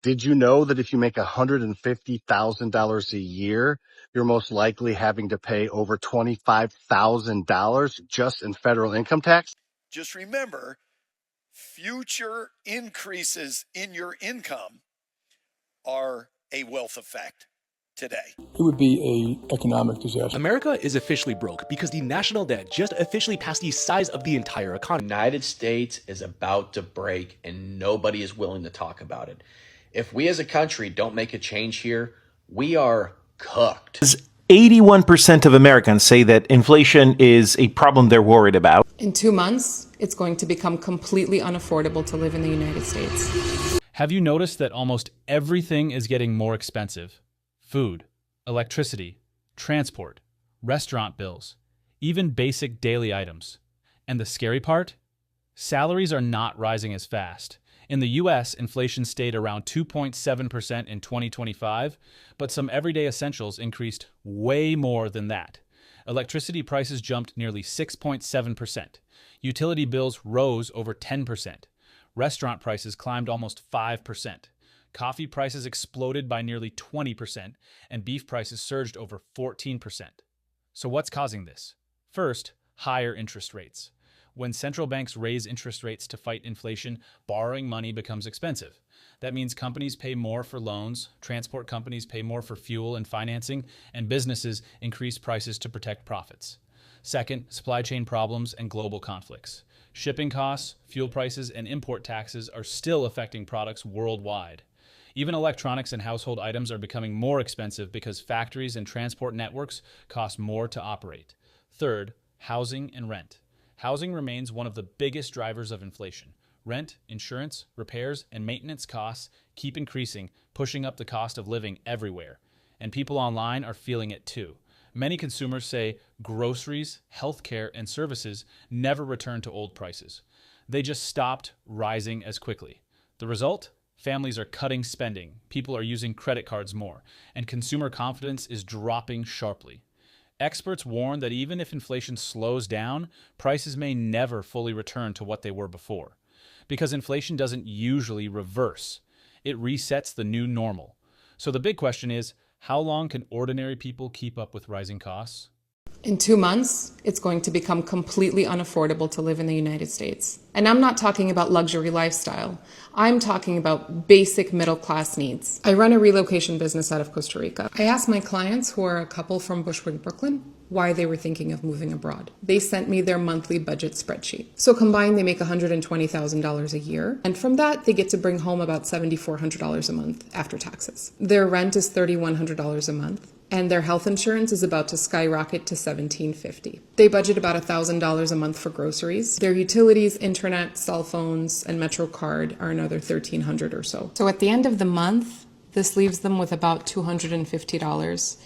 Did you know that if you make $150,000 a year, you're most likely having to pay over $25,000 just in federal income tax? Just remember, future increases in your income are a wealth effect today. It would be an economic disaster. America is officially broke because the national debt just officially passed the size of the entire economy. The United States is about to break and nobody is willing to talk about it. If we as a country don't make a change here, we are cooked. 81% of Americans say that inflation is a problem they're worried about. In 2 months, it's going to become completely unaffordable to live in the United States. Have you noticed that almost everything is getting more expensive? Food, electricity, transport, restaurant bills, even basic daily items. And the scary part? Salaries are not rising as fast. In the US, inflation stayed around 2.7% in 2025, but some everyday essentials increased way more than that. Electricity prices jumped nearly 6.7%. Utility bills rose over 10%. Restaurant prices climbed almost 5%. Coffee prices exploded by nearly 20%, and beef prices surged over 14%. So what's causing this? First, higher interest rates. When central banks raise interest rates to fight inflation, borrowing money becomes expensive. That means companies pay more for loans, transport companies pay more for fuel and financing, and businesses increase prices to protect profits. Second, supply chain problems and global conflicts. Shipping costs, fuel prices, and import taxes are still affecting products worldwide. Even electronics and household items are becoming more expensive because factories and transport networks cost more to operate. Third, housing and rent. Housing remains one of the biggest drivers of inflation. Rent, insurance, repairs, and maintenance costs keep increasing, pushing up the cost of living everywhere. And people online are feeling it too. Many consumers say groceries, healthcare, and services never return to old prices. They just stopped rising as quickly. The result? Families are cutting spending, people are using credit cards more, and consumer confidence is dropping sharply. Experts warn that even if inflation slows down, prices may never fully return to what they were before. Because inflation doesn't usually reverse. It resets the new normal. So the big question is, how long can ordinary people keep up with rising costs? In 2 months, it's going to become completely unaffordable to live in the United States. And I'm not talking about luxury lifestyle. I'm talking about basic middle-class needs. I run a relocation business out of Costa Rica. I asked my clients, who are a couple from Bushwick, Brooklyn, why they were thinking of moving abroad. They sent me their monthly budget spreadsheet. So combined, they make $120,000 a year. And from that, they get to bring home about $7,400 a month after taxes. Their rent is $3,100 a month. And their health insurance is about to skyrocket to $1,750. They budget about $1,000 a month for groceries. Their utilities, internet, cell phones, and MetroCard are another $1,300 or so. So at the end of the month, this leaves them with about $250.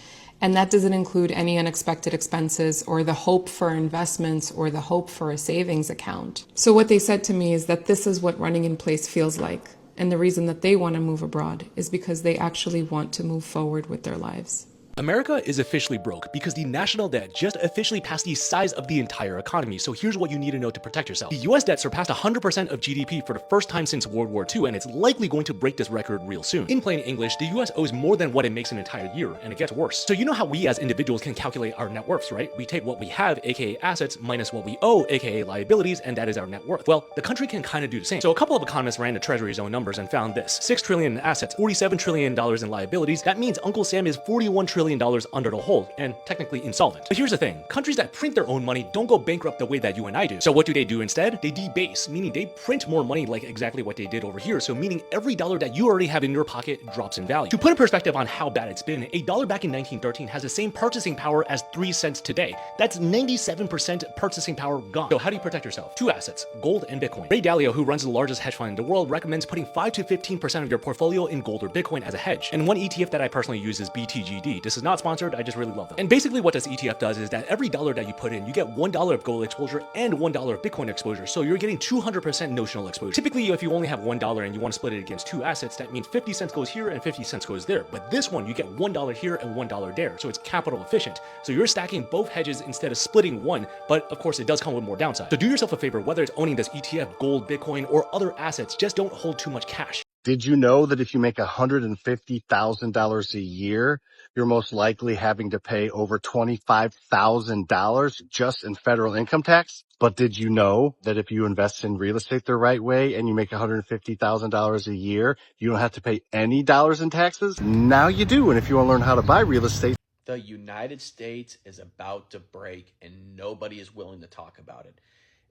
And that doesn't include any unexpected expenses or the hope for investments or the hope for a savings account. So what they said to me is that this is what running in place feels like. And the reason that they want to move abroad is because they actually want to move forward with their lives. America is officially broke because the national debt just officially passed the size of the entire economy. So here's what you need to know to protect yourself. The US debt surpassed 100% of GDP for the first time since World War II, and it's likely going to break this record real soon. In plain English, the US owes more than what it makes an entire year, and it gets worse. So you know how we as individuals can calculate our net worths, right? We take what we have, aka assets, minus what we owe, aka liabilities, and that is our net worth. Well, the country can kind of do the same. So a couple of economists ran the Treasury's own numbers and found this. $6 trillion in assets, $47 trillion in liabilities. That means Uncle Sam is $41 trillion under the hole and technically insolvent. But here's the thing, countries that print their own money don't go bankrupt the way that you and I do. So what do they do instead? They debase, meaning they print more money like exactly what they did over here. So meaning every dollar that you already have in your pocket drops in value. To put in perspective on how bad it's been, a dollar back in 1913 has the same purchasing power as 3 cents today. That's 97% purchasing power gone. So how do you protect yourself? Two assets, gold and Bitcoin. Ray Dalio, who runs the largest hedge fund in the world, recommends putting 5 to 15% of your portfolio in gold or Bitcoin as a hedge. And one ETF that I personally use is BTGD. This is not sponsored, I just really love them. And basically what this ETF does is that every dollar that you put in, you get $1 of gold exposure and $1 of Bitcoin exposure. So you're getting 200% notional exposure. Typically, if you only have $1 and you want to split it against two assets, that means 50 cents goes here and 50 cents goes there. But this one, you get $1 here and $1 there. So it's capital efficient. So you're stacking both hedges instead of splitting one. But of course, it does come with more downside. So do yourself a favor, whether it's owning this ETF, gold, Bitcoin, or other assets, just don't hold too much cash. Did you know that if you make $150,000 a year, you're most likely having to pay over $25,000 just in federal income tax? But did you know that if you invest in real estate the right way and you make $150,000 a year, you don't have to pay any dollars in taxes? Now you do. And if you want to learn how to buy real estate, The United States is about to break and nobody is willing to talk about it.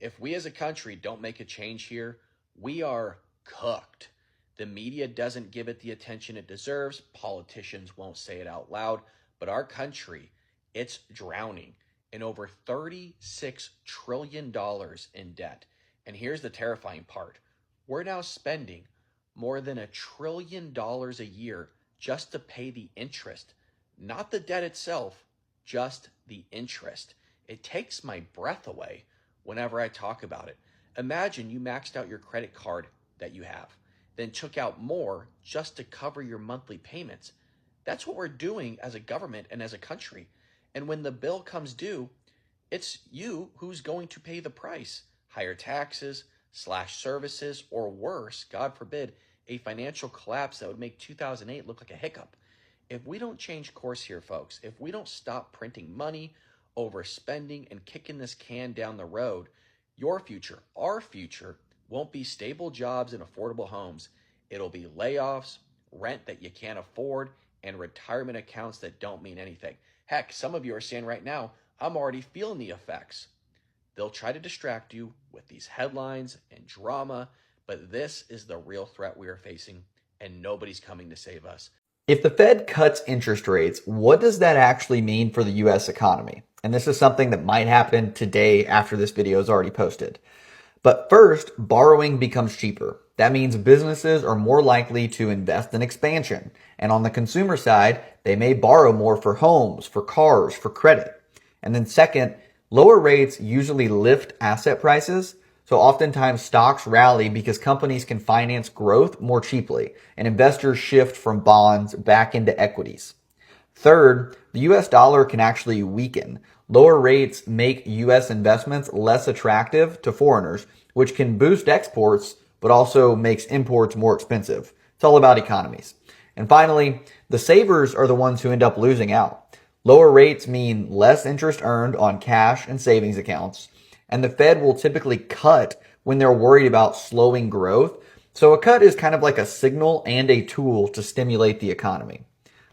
If we as a country don't make a change here, we are cooked. The media doesn't give it the attention it deserves. Politicians won't say it out loud, but our country, it's drowning in over $36 trillion in debt. And here's the terrifying part. We're now spending more than $1 trillion a year just to pay the interest, not the debt itself, just the interest. It takes my breath away whenever I talk about it. Imagine you maxed out your credit card that you have, then took out more just to cover your monthly payments. That's what we're doing as a government and as a country. And when the bill comes due, it's you who's going to pay the price. Higher taxes, slash services, or worse, God forbid, a financial collapse that would make 2008 look like a hiccup. If we don't change course here, folks, if we don't stop printing money, overspending, and kicking this can down the road, your future, our future, won't be stable jobs and affordable homes. It'll be layoffs, rent that you can't afford, and retirement accounts that don't mean anything. Heck, some of you are saying right now, I'm already feeling the effects. They'll try to distract you with these headlines and drama, but this is the real threat we are facing, and nobody's coming to save us. If the Fed cuts interest rates, what does that actually mean for the U.S. economy? And this is something that might happen today after this video is already posted. But first, borrowing becomes cheaper. That means businesses are more likely to invest in expansion. And on the consumer side, they may borrow more for homes, for cars, for credit. And then second, lower rates usually lift asset prices. So oftentimes stocks rally because companies can finance growth more cheaply and investors shift from bonds back into equities. Third, the US dollar can actually weaken. Lower rates make US investments less attractive to foreigners, which can boost exports, but also makes imports more expensive. It's all about economies. And finally, the savers are the ones who end up losing out. Lower rates mean less interest earned on cash and savings accounts, and the Fed will typically cut when they're worried about slowing growth. So a cut is kind of like a signal and a tool to stimulate the economy.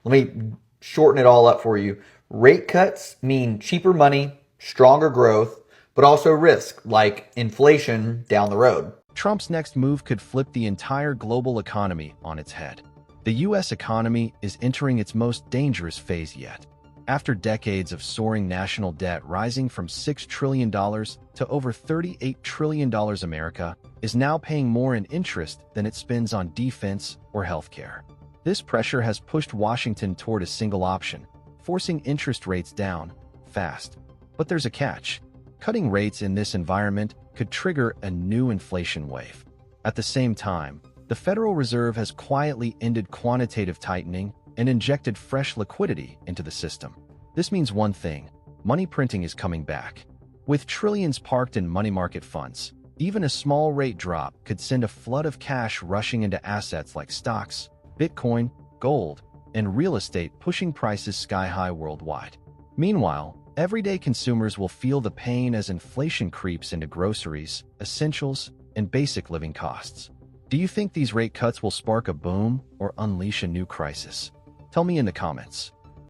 Let me shorten it all up for you. Rate cuts mean cheaper money, stronger growth, but also risk, like inflation down the road. Trump's next move could flip the entire global economy on its head. The U.S. economy is entering its most dangerous phase yet. After decades of soaring national debt rising from $6 trillion to over $38 trillion, America is now paying more in interest than it spends on defense or healthcare. This pressure has pushed Washington toward a single option, forcing interest rates down fast. But there's a catch. Cutting rates in this environment could trigger a new inflation wave. At the same time, the Federal Reserve has quietly ended quantitative tightening and injected fresh liquidity into the system. This means one thing: money printing is coming back. With trillions parked in money market funds, even a small rate drop could send a flood of cash rushing into assets like stocks, Bitcoin, gold, and real estate, pushing prices sky high worldwide. Meanwhile, everyday consumers will feel the pain as inflation creeps into groceries, essentials, and basic living costs. Do you think these rate cuts will spark a boom or unleash a new crisis? Tell me in the comments.